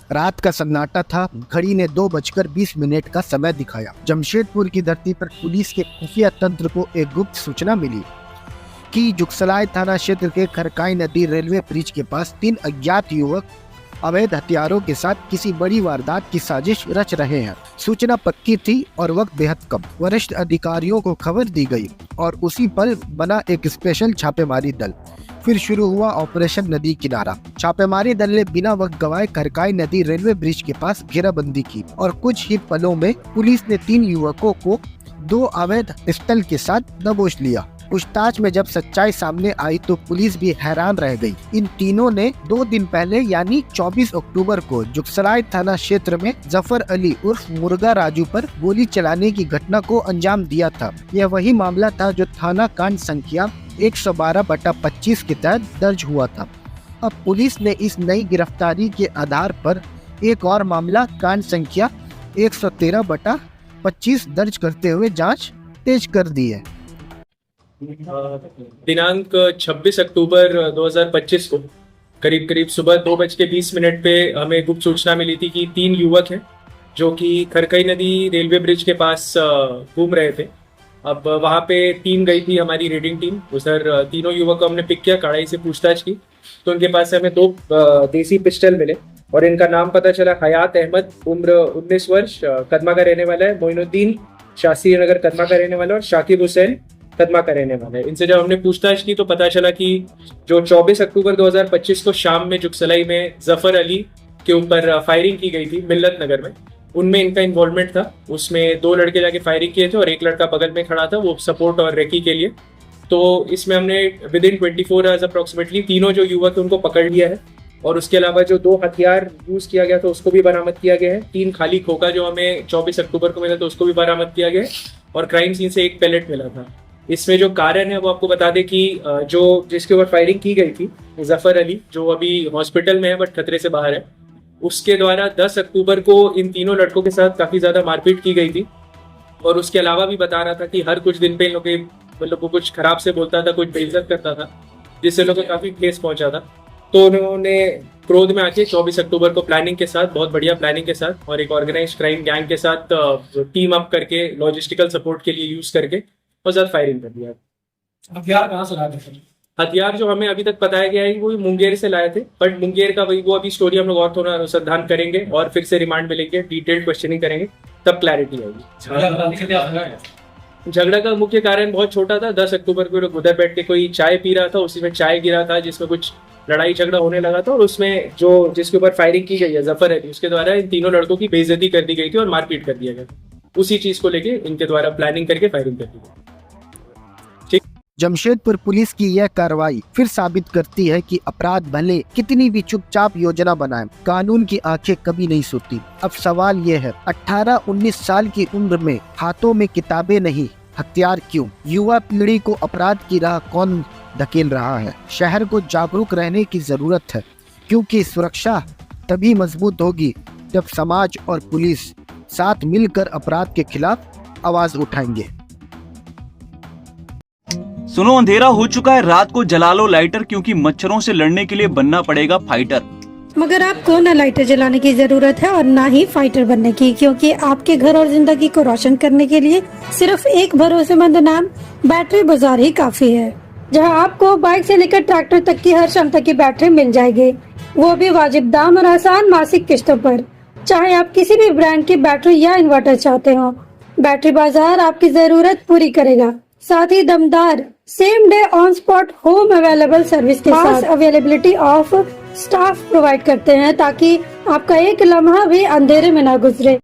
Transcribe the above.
रात का सन्नाटा था। घड़ी ने 2:20 का समय दिखाया। जमशेदपुर की धरती पर पुलिस के खुफिया तंत्र को एक गुप्त सूचना मिली कि जुगसलाई थाना क्षेत्र के खरकाई नदी रेलवे ब्रिज के पास 3 अज्ञात युवक अवैध हथियारों के साथ किसी बड़ी वारदात की साजिश रच रहे हैं। सूचना पक्की थी और वक्त बेहद कम। वरिष्ठ अधिकारियों को खबर दी गई और उसी पर बना एक स्पेशल छापेमारी दल। फिर शुरू हुआ ऑपरेशन नदी किनारा। छापेमारी दल ने बिना वक्त गवाए खरकाई नदी रेलवे ब्रिज के पास घेराबंदी की और कुछ ही पलों में पुलिस ने 3 युवकों को 2 अवैध पिस्टल के साथ दबोच लिया। पूछताछ में जब सच्चाई सामने आई तो पुलिस भी हैरान रह गई। इन तीनों ने 2 दिन पहले यानी 24 अक्टूबर को जुगसराय थाना क्षेत्र में जफर अली उर्फ मुर्गा राजू पर गोली चलाने की घटना को अंजाम दिया था। यह वही मामला था जो थाना कांड संख्या 112/25 के तहत दर्ज हुआ था। अब पुलिस ने इस नई गिरफ्तारी के आधार पर एक और मामला कांड संख्या 113/25 दर्ज करते हुए जांच तेज कर दी है। दिनांक 26 अक्टूबर 2025 को करीब सुबह 2:20 पे हमें गुप्त सूचना मिली थी कि 3 युवक हैं जो कि खरकई नदी रेलवे ब्रिज के पास घूम रहे थे। अब वहाँ पे टीम गई थी, हमारी रेडिंग टीम। उधर तीनों युवक को हमने पिक किया, कड़ाई से पूछताछ की तो उनके पास से हमें 2 देसी पिस्टल मिले और इनका नाम पता चला हयात अहमद, उम्र 19 वर्ष, कदमा का रहने वाला है। मोइनुद्दीन शास्त्री नगर कदमा का रहने वाला है और शाकिब हुसैन कदमा का रहने वाला है। इनसे जब हमने पूछताछ की तो पता चला कि जो 24 अक्टूबर 2025 को शाम में जुगसलाई में जफर अली के ऊपर फायरिंग की गई थी मिल्लत नगर में, उनमें इनका इन्वॉल्वमेंट था। उसमें 2 लड़के जाके फायरिंग किए थे और एक लड़का बगल में खड़ा था, वो सपोर्ट और रेकी के लिए। तो इसमें हमने विद इन 24 आवर्स अप्रोक्सीमेटली तीनों जो युवक उनको पकड़ लिया है और उसके अलावा जो 2 हथियार यूज किया गया था उसको भी बरामद किया गया है। 3 खाली खोखा जो हमें 24 अक्टूबर को मिला था उसको भी बरामद किया गया है और क्राइम सीन से 1 पैलेट मिला था। इसमें जो कारण है वो आपको बता दें कि जो जिसके ऊपर फायरिंग की गई थी जफर अली, जो अभी हॉस्पिटल में है बट खतरे से बाहर है, उसके द्वारा 10 अक्टूबर को इन तीनों लड़कों के साथ काफी ज्यादा मारपीट की गई थी और उसके अलावा भी बता रहा था कि हर कुछ दिन पे इन लोग मतलब वो कुछ खराब से बोलता था, कुछ बेइज्जत करता था, जिससे लोगों को काफी ठेस पहुंचा था। तो उन्होंने क्रोध में आके 24 अक्टूबर को प्लानिंग के साथ, बहुत बढ़िया प्लानिंग के साथ और एक ऑर्गेनाइज्ड क्राइम गैंग के साथ टीम अप करके लॉजिस्टिकल सपोर्ट के लिए यूज करके और ज्यादा फायरिंग कर दिया। हथियार कहाँ से लाए थे? हथियार जो हमें अभी तक बताया गया है वो मुंगेर से लाए थे, बट मुंगेर का वही वो अभी स्टोरी हम लोग और थोड़ा अनुसंधान करेंगे और फिर से रिमांड में लेंगे, डिटेल्ड क्वेश्चनिंग करेंगे, तब क्लैरिटी आएगी। झगड़ा का मुख्य कारण बहुत छोटा था। 10 अक्टूबर को लोग उधर बैठ के कोई चाय पी रहा था, उसी में चाय गिरा था जिसमें कुछ लड़ाई झगड़ा होने लगा था और उसमें जो जिसके ऊपर फायरिंग की गई है जफर अली, उसके द्वारा इन तीनों लड़कों की बेइज्जती कर दी गई थी और मारपीट कर दिया गया। उसी चीज को लेके इनके द्वारा प्लानिंग करके फायरिंग कर दी गई। जमशेदपुर पुलिस की यह कार्रवाई फिर साबित करती है कि अपराध भले कितनी भी चुपचाप योजना बनाए, कानून की आंखें कभी नहीं सोती। अब सवाल ये है, 18-19 साल की उम्र में हाथों में किताबें नहीं हथियार क्यों? युवा पीढ़ी को अपराध की राह कौन धकेल रहा है? शहर को जागरूक रहने की जरूरत है, क्योंकि सुरक्षा तभी मजबूत होगी जब समाज और पुलिस साथ मिलकर अपराध के खिलाफ आवाज उठाएंगे। सुनो, अंधेरा हो चुका है, रात को जला लो लाइटर, क्योंकि मच्छरों से लड़ने के लिए बनना पड़ेगा फाइटर। मगर आपको न लाइटर जलाने की जरूरत है और न ही फाइटर बनने की, क्योंकि आपके घर और जिंदगी को रोशन करने के लिए सिर्फ एक भरोसेमंद नाम बैटरी बाजार ही काफी है, जहां आपको बाइक से लेकर ट्रैक्टर तक की हर क्षमता की बैटरी मिल जाएगी, वो भी वाजिब दाम और आसान मासिक किस्तों पर। चाहे आप किसी भी ब्रांड की बैटरी या इन्वर्टर चाहते हो, बैटरी बाजार आपकी जरूरत पूरी करेगा। साथ ही दमदार same day on spot home available service के साथ अवेलेबिलिटी ऑफ स्टाफ प्रोवाइड करते हैं, ताकि आपका एक लम्हा भी अंधेरे में ना गुजरे।